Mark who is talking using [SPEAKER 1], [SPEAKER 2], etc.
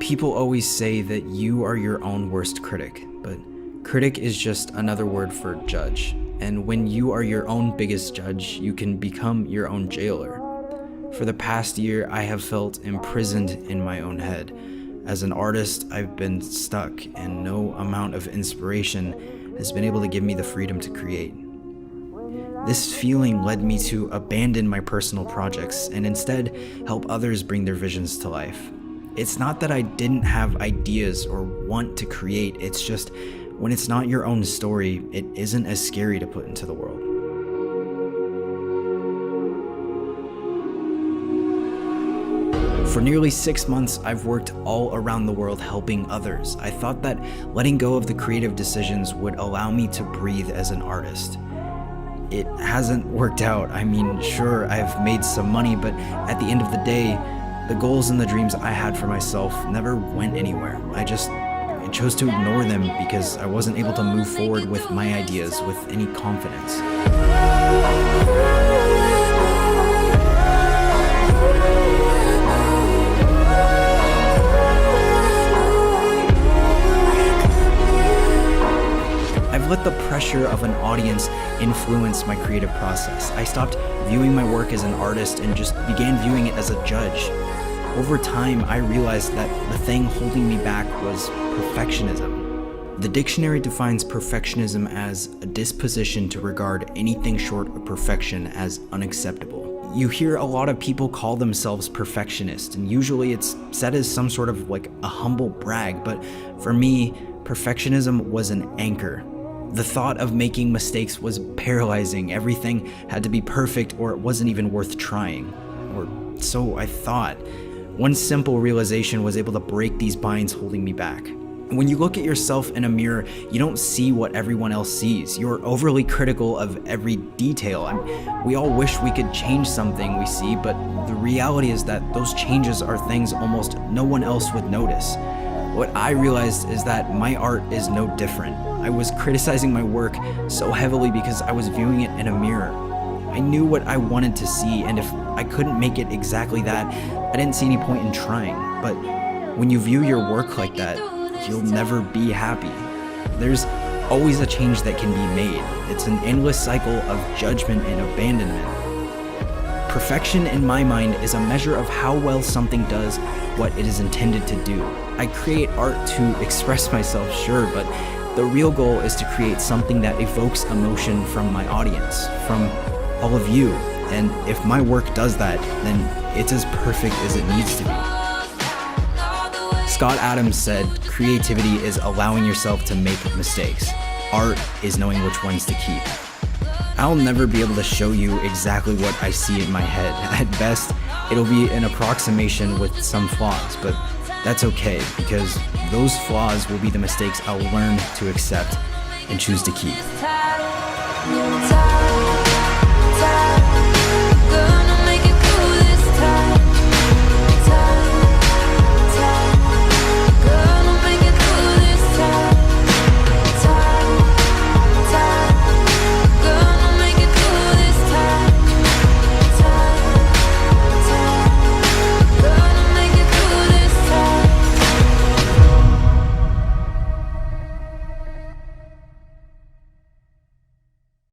[SPEAKER 1] People always say that you are your own worst critic, but critic is just another word for judge. And when you are your own biggest judge, you can become your own jailer. For the past year, I have felt imprisoned in my own head. As an artist, I've been stuck, and no amount of inspiration has been able to give me the freedom to create. This feeling led me to abandon my personal projects and instead help others bring their visions to life. It's not that I didn't have ideas or want to create, it's just when it's not your own story, it isn't as scary to put into the world. For nearly 6 months, I've worked all around the world helping others. I thought that letting go of the creative decisions would allow me to breathe as an artist. It hasn't worked out. I mean, sure, I've made some money, but at the end of the day, the goals and the dreams I had for myself never went anywhere. I chose to ignore them because I wasn't able to move forward with my ideas with any confidence. I've let the pressure of an audience influence my creative process. I stopped viewing my work as an artist and just began viewing it as a judge. Over time, I realized that the thing holding me back was perfectionism. The dictionary defines perfectionism as a disposition to regard anything short of perfection as unacceptable. You hear a lot of people call themselves perfectionists, and usually it's said as some sort of like a humble brag, but for me, perfectionism was an anchor. The thought of making mistakes was paralyzing. Everything had to be perfect or it wasn't even worth trying. Or so I thought. One simple realization was able to break these binds holding me back. When you look at yourself in a mirror, you don't see what everyone else sees. You're overly critical of every detail. We all wish we could change something we see, but the reality is that those changes are things almost no one else would notice. What I realized is that my art is no different. I was criticizing my work so heavily because I was viewing it in a mirror. I knew what I wanted to see, and if I couldn't make it exactly that, I didn't see any point in trying. But when you view your work like that, you'll never be happy. There's always a change that can be made. It's an endless cycle of judgment and abandonment. Perfection in my mind is a measure of how well something does what it is intended to do. I create art to express myself, sure, but the real goal is to create something that evokes emotion from my audience, from all of you. And if my work does that, then it's as perfect as it needs to be. Scott Adams said, creativity is allowing yourself to make mistakes. Art is knowing which ones to keep. I'll never be able to show you exactly what I see in my head. At best, it'll be an approximation with some flaws, but that's okay, because those flaws will be the mistakes I'll learn to accept and choose to keep.